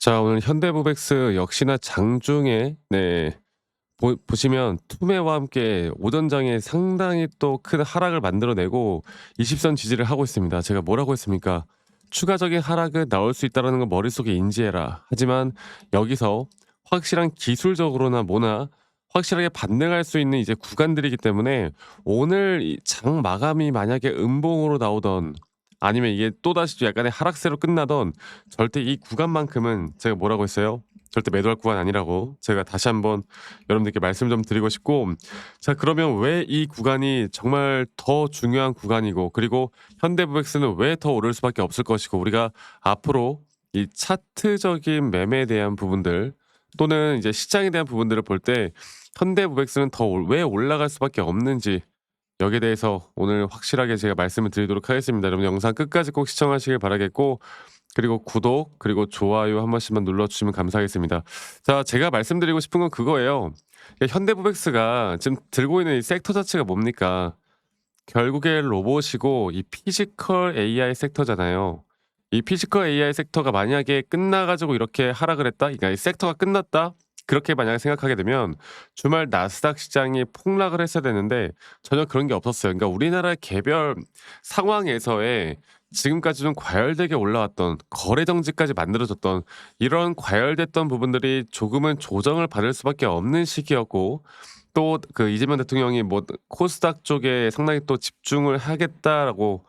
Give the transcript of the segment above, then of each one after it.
자, 오늘 현대모백스 역시나 장중에 보시면 투매와 함께 오전장에 상당히 또 큰 하락을 만들어내고 20선 지지를 하고 있습니다. 제가 뭐라고 했습니까? "추가적인 하락은 나올 수 있다."라는 걸 머릿속에 인지해라. 하지만 여기서 확실한 기술적으로나 뭐나 확실하게 반등할 수 있는 이제 구간들이기 때문에 오늘 이 장 마감이 만약에 음봉으로 나오던 아니면 이게 또다시 약간의 하락세로 끝나던 절대 이 구간만큼은 제가 뭐라고 했어요? 절대 매도할 구간 아니라고 제가 다시 한번 여러분들께 말씀 좀 드리고 싶고, 자 그러면 왜 이 구간이 정말 더 중요한 구간이고, 그리고 현대무백스는 왜 더 오를 수밖에 없을 것이고, 우리가 앞으로 이 차트적인 매매에 대한 부분들 또는 이제 시장에 대한 부분들을 볼 때 현대무백스는 더 왜 올라갈 수밖에 없는지, 여기에 대해서 오늘 확실하게 제가 말씀을 드리도록 하겠습니다. 여러분 영상 끝까지 꼭 시청하시길 바라겠고, 그리고 구독 그리고 좋아요 한 번씩만 눌러주시면 감사하겠습니다. 자, 제가 말씀드리고 싶은 건 그거예요. 현대모백스가 지금 들고 있는 이 섹터 자체가 뭡니까? 결국에 로봇이고 이 피지컬 AI 섹터잖아요. 이 피지컬 AI 섹터가 만약에 끝나 가지고 이렇게 하락을 했다. 그러니까 이 섹터가 끝났다. 그렇게 만약에 생각하게 되면 주말 나스닥 시장이 폭락을 했어야 되는데 전혀 그런 게 없었어요. 그러니까 우리나라 개별 상황에서의 지금까지 좀 과열되게 올라왔던 거래 정지까지 만들어졌던 이런 과열됐던 부분들이 조금은 조정을 받을 수밖에 없는 시기였고, 또 그 이재명 대통령이 뭐 코스닥 쪽에 상당히 또 집중을 하겠다라고,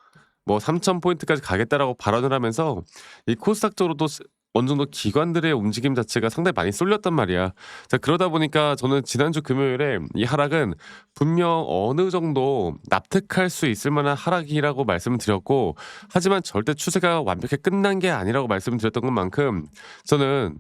뭐 3,000 포인트까지 가겠다라고 발언을 하면서 이 코스닥 쪽으로도 어느 정도 기관들의 움직임 자체가 상당히 많이 쏠렸단 말이야. 자, 그러다 보니까 저는 지난주 금요일에 이 하락은 분명 어느 정도 납득할 수 있을 만한 하락이라고 말씀을 드렸고, 하지만 절대 추세가 완벽히 끝난 게 아니라고 말씀을 드렸던 것만큼 저는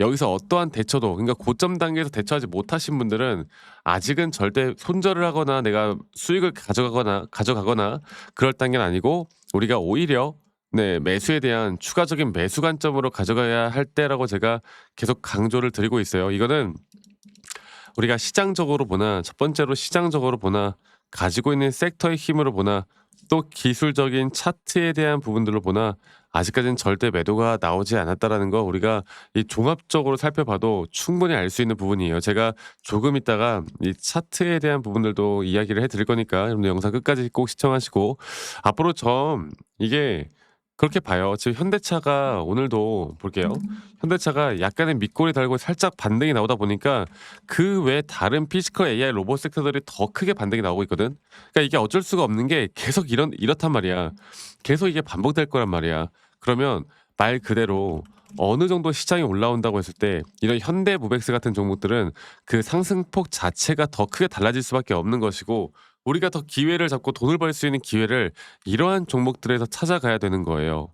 여기서 어떠한 대처도, 그러니까 고점 단계에서 대처하지 못하신 분들은 아직은 절대 손절을 하거나 내가 수익을 가져가거나 그럴 단계는 아니고, 우리가 오히려 매수에 대한 추가적인 매수 관점으로 가져가야 할 때라고 제가 계속 강조를 드리고 있어요. 이거는 우리가 시장적으로 보나, 첫 번째로 시장적으로 보나, 가지고 있는 섹터의 힘으로 보나, 또 기술적인 차트에 대한 부분들로 보나 아직까지는 절대 매도가 나오지 않았다라는 거, 우리가 이 종합적으로 살펴봐도 충분히 알 수 있는 부분이에요. 제가 조금 있다가 이 차트에 대한 부분들도 이야기를 해 드릴 거니까 여러분들 영상 끝까지 꼭 시청하시고, 앞으로 이게 그렇게 봐요. 지금 현대차가 오늘도 볼게요. 현대차가 약간의 밑골이 달고 살짝 반등이 나오다 보니까 그 외 다른 피지컬 AI 로봇 섹터들이 더 크게 반등이 나오고 있거든. 그러니까 이게 어쩔 수가 없는 게 계속 이렇단 말이야. 계속 이게 반복될 거란 말이야. 그러면 말 그대로 어느 정도 시장이 올라온다고 했을 때 이런 현대무백스 같은 종목들은 그 상승폭 자체가 더 크게 달라질 수밖에 없는 것이고, 우리가 더 기회를 잡고 돈을 벌 수 있는 기회를 이러한 종목들에서 찾아가야 되는 거예요.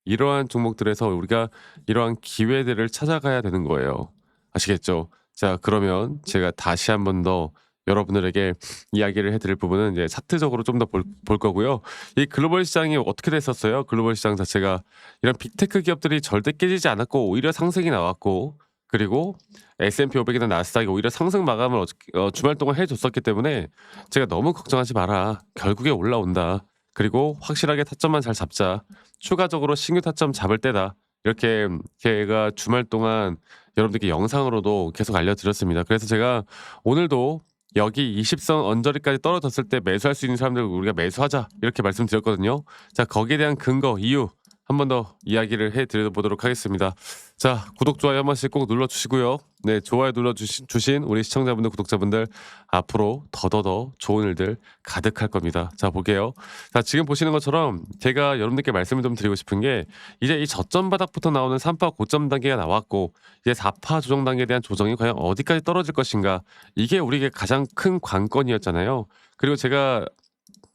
이러한 종목들에서 우리가 이러한 기회들을 찾아가야 되는 거예요. 아시겠죠? 자, 그러면 제가 다시 한번 더 여러분들에게 이야기를 해 드릴 부분은 이제 차트적으로 좀 더 볼 거고요. 이 글로벌 시장이 어떻게 됐었어요? 글로벌 시장 자체가 이런 빅테크 기업들이 절대 깨지지 않았고 오히려 상승이 나왔고, 그리고 S&P 500이나 나스닥이 오히려 상승 마감을 주말 동안 해 줬었기 때문에 제가 "너무 걱정하지 마라. 결국에 올라온다. 그리고 확실하게 타점만 잘 잡자. 추가적으로 신규 타점 잡을 때다." 이렇게 제가 주말 동안 여러분들께 영상으로도 계속 알려드렸습니다. 그래서 제가 오늘도 여기 20선 언저리까지 떨어졌을 때 매수할 수 있는 사람들 우리가 매수하자 이렇게 말씀드렸거든요. 자, 거기에 대한 근거, 이유 한 번 더 이야기를 해 드려보도록 하겠습니다. 자, 구독, 좋아요 한 번씩 꼭 눌러주시고요. 좋아요 주신 우리 시청자분들, 구독자분들 앞으로 더더더 좋은 일들 가득할 겁니다. 자, 볼게요. 자, 지금 보시는 것처럼 제가 여러분들께 말씀을 좀 드리고 싶은 게, 이제 이 저점 바닥부터 나오는 3파 고점 단계가 나왔고 이제 4파 조정 단계에 대한 조정이 과연 어디까지 떨어질 것인가, 이게 우리에게 가장 큰 관건이었잖아요. 그리고 제가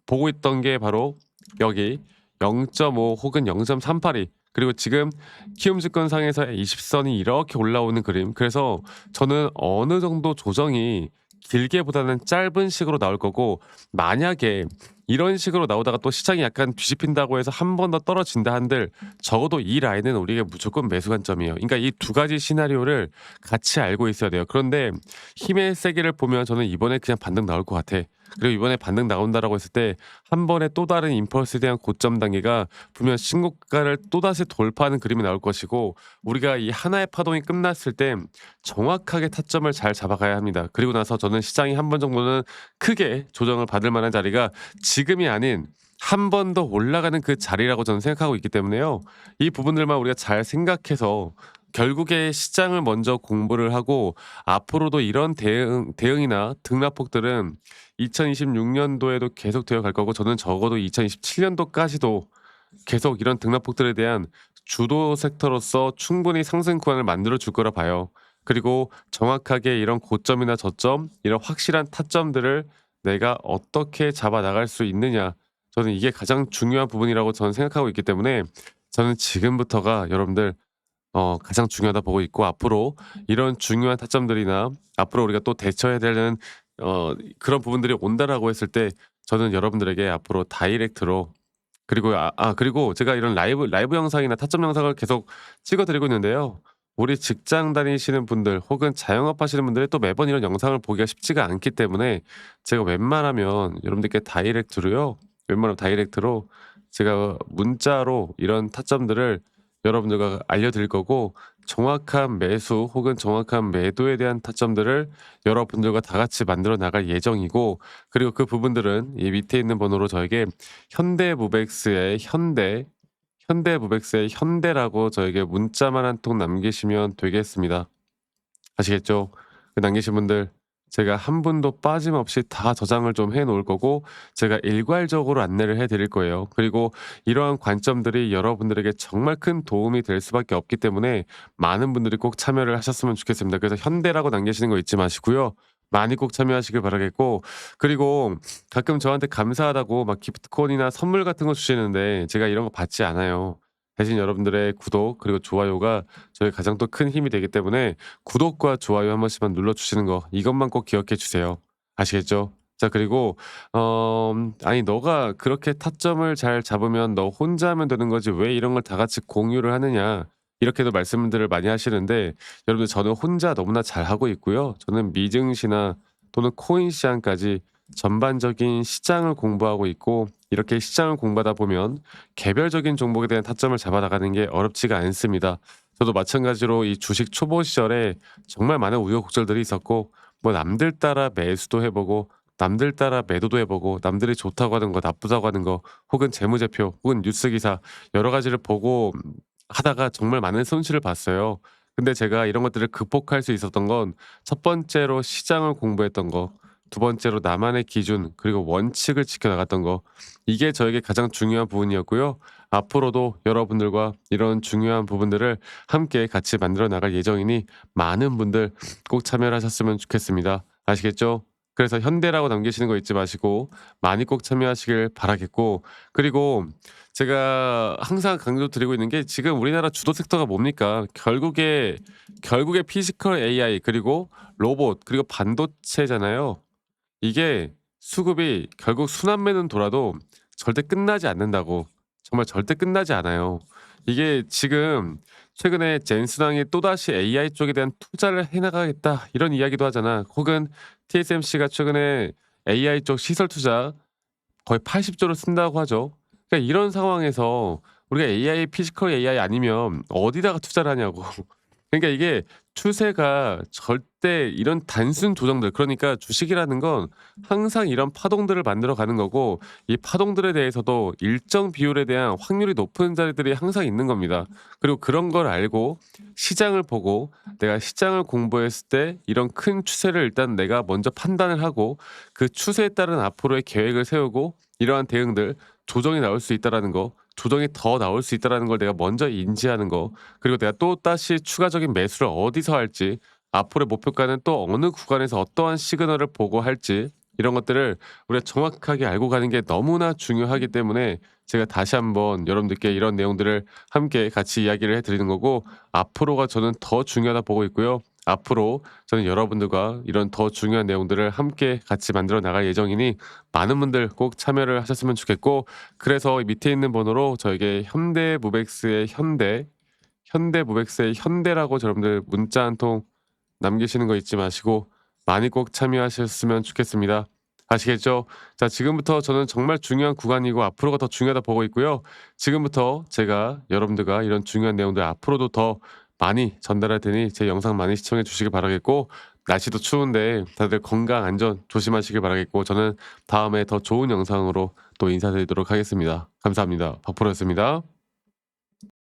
보고 있던 게 바로 여기 0.5 혹은 0.382, 그리고 지금 키움증권상에서의 20선이 이렇게 올라오는 그림. 그래서 저는 어느 정도 조정이 길게보다는 짧은 식으로 나올 거고, 만약에 이런 식으로 나오다가 또 시장이 약간 뒤집힌다고 해서 한 번 더 떨어진다 한들 적어도 이 라인은 우리에게 무조건 매수 관점이에요. 그러니까 이 두 가지 시나리오를 같이 알고 있어야 돼요. 그런데 힘의 세기를 보면 저는 이번에 그냥 반등 나올 것 같아. 그리고 이번에 반등 나온다라고 했을 때 한 번에 또 다른 임펄스에 대한 고점 단계가 분명 신고가를 또다시 돌파하는 그림이 나올 것이고, 우리가 이 하나의 파동이 끝났을 때 정확하게 타점을 잘 잡아가야 합니다. 그리고 나서 저는 시장이 한 번 정도는 크게 조정을 받을 만한 자리가 지금이 아닌 한 번 더 올라가는 그 자리라고 저는 생각하고 있기 때문에요. 이 부분들만 우리가 잘 생각해서 결국에 시장을 먼저 공부를 하고, 앞으로도 이런 대응이나 등락폭들은 2026년도에도 계속되어 갈 거고, 저는 적어도 2027년도까지도 계속 이런 등락폭들에 대한 주도 섹터로서 충분히 상승 구간을 만들어 줄 거라 봐요. 그리고 정확하게 이런 고점이나 저점, 이런 확실한 타점들을 내가 어떻게 잡아 나갈 수 있느냐. 저는 이게 가장 중요한 부분이라고 저는 생각하고 있기 때문에, 저는 지금부터가 여러분들 가장 중요하다 보고 있고, 앞으로 이런 중요한 타점들이나 앞으로 우리가 또 대처해야 되는 그런 부분들이 온다라고 했을 때, 저는 여러분들에게 앞으로 다이렉트로, 그리고 그리고 제가 이런 라이브 영상이나 타점 영상을 계속 찍어 드리고 있는데요. 우리 직장 다니시는 분들 혹은 자영업 하시는 분들이 또 매번 이런 영상을 보기가 쉽지가 않기 때문에, 제가 웬만하면 여러분들께 다이렉트로 제가 문자로 이런 타점들을 여러분들과 알려드릴 거고, 정확한 매수 혹은 정확한 매도에 대한 타점들을 여러분들과 다 같이 만들어 나갈 예정이고, 그리고 그 부분들은 이 밑에 있는 번호로 저에게 현대무백스의 현대라고 저에게 문자만 한 통 남기시면 되겠습니다. 아시겠죠? 그 남기신 분들 제가 한 분도 빠짐없이 다 저장을 좀 해 놓을 거고, 제가 일괄적으로 안내를 해 드릴 거예요. 그리고 이러한 관점들이 여러분들에게 정말 큰 도움이 될 수밖에 없기 때문에 많은 분들이 꼭 참여를 하셨으면 좋겠습니다. 그래서 현대라고 남기시는 거 잊지 마시고요. 많이 꼭 참여하시길 바라겠고, 그리고 가끔 저한테 감사하다고 막 기프트콘이나 선물 같은 거 주시는데 제가 이런 거 받지 않아요. 대신 여러분들의 구독 그리고 좋아요가 저희 가장 또 큰 힘이 되기 때문에, 구독과 좋아요 한 번씩만 눌러주시는 거, 이것만 꼭 기억해 주세요. 아시겠죠? 자, 그리고 아니 너가 그렇게 타점을 잘 잡으면 너 혼자 하면 되는 거지 왜 이런 걸 다 같이 공유를 하느냐, 이렇게도 말씀들을 많이 하시는데, 여러분들 저는 혼자 너무나 잘하고 있고요. 저는 미증시나 또는 코인 시장까지 전반적인 시장을 공부하고 있고, 이렇게 시장을 공부하다 보면 개별적인 종목에 대한 타점을 잡아 나가는 게 어렵지가 않습니다. 저도 마찬가지로 이 주식 초보 시절에 정말 많은 우여곡절들이 있었고, 뭐 남들 따라 매수도 해보고 남들 따라 매도도 해보고, 남들이 좋다고 하는 거 나쁘다고 하는 거 혹은 재무제표 혹은 뉴스 기사 여러 가지를 보고 하다가 정말 많은 손실을 봤어요. 근데 제가 이런 것들을 극복할 수 있었던 건, 첫 번째로 시장을 공부했던 거, 두 번째로 나만의 기준 그리고 원칙을 지켜 나갔던 거, 이게 저에게 가장 중요한 부분이었고요. 앞으로도 여러분들과 이런 중요한 부분들을 함께 같이 만들어 나갈 예정이니, 많은 분들 꼭 참여를 하셨으면 좋겠습니다. 아시겠죠? 그래서 현대라고 남기시는 거 잊지 마시고 많이 꼭 참여하시길 바라겠고, 그리고 제가 항상 강조드리고 있는 게, 지금 우리나라 주도 섹터가 뭡니까? 결국에 피지컬 AI 그리고 로봇 그리고 반도체잖아요. 이게 수급이 결국 순환매는 돌아도 절대 끝나지 않는다고. 정말 절대 끝나지 않아요. 이게 지금 최근에 젠스당이 또다시 AI 쪽에 대한 투자를 해 나가겠다 이런 이야기도 하잖아. 혹은 TSMC가 최근에 AI 쪽 시설 투자 거의 80조를 쓴다고 하죠. 그러니까 이런 상황에서 우리가 AI, 피지컬 AI 아니면 어디다가 투자를 하냐고. 그러니까 이게 추세가 절대 이런 단순 조정들, 그러니까 주식이라는 건 항상 이런 파동들을 만들어 가는 거고, 이 파동들에 대해서도 일정 비율에 대한 확률이 높은 자리들이 항상 있는 겁니다. 그리고 그런 걸 알고 시장을 보고, 내가 시장을 공부했을 때 이런 큰 추세를 일단 내가 먼저 판단을 하고, 그 추세에 따른 앞으로의 계획을 세우고, 이러한 대응들, 조정이 나올 수 있다라는 거, 조정이 더 나올 수 있다라는 걸 내가 먼저 인지하는 거, 그리고 내가 또다시 추가적인 매수를 어디서 할지, 앞으로의 목표가는 또 어느 구간에서 어떠한 시그널을 보고 할지, 이런 것들을 우리가 정확하게 알고 가는 게 너무나 중요하기 때문에, 제가 다시 한번 여러분들께 이런 내용들을 함께 같이 이야기를 해 드리는 거고, 앞으로가 저는 더 중요하다 보고 있고요. 앞으로 저는 여러분들과 이런 더 중요한 내용들을 함께 같이 만들어 나갈 예정이니 많은 분들 꼭 참여를 하셨으면 좋겠고, 그래서 밑에 있는 번호로 저에게 현대무백스의 현대무백스의 현대라고 여러분들 문자 한 통 남기시는 거 잊지 마시고 많이 꼭 참여하셨으면 좋겠습니다. 아시겠죠? 자, 지금부터 저는 정말 중요한 구간이고 앞으로가 더 중요하다 보고 있고요. 지금부터 제가 여러분들과 이런 중요한 내용들 앞으로도 더 많이 전달할 테니 제 영상 많이 시청해 주시길 바라겠고, 날씨도 추운데 다들 건강 안전 조심하시길 바라겠고, 저는 다음에 더 좋은 영상으로 또 인사드리도록 하겠습니다. 감사합니다. 박프로였습니다.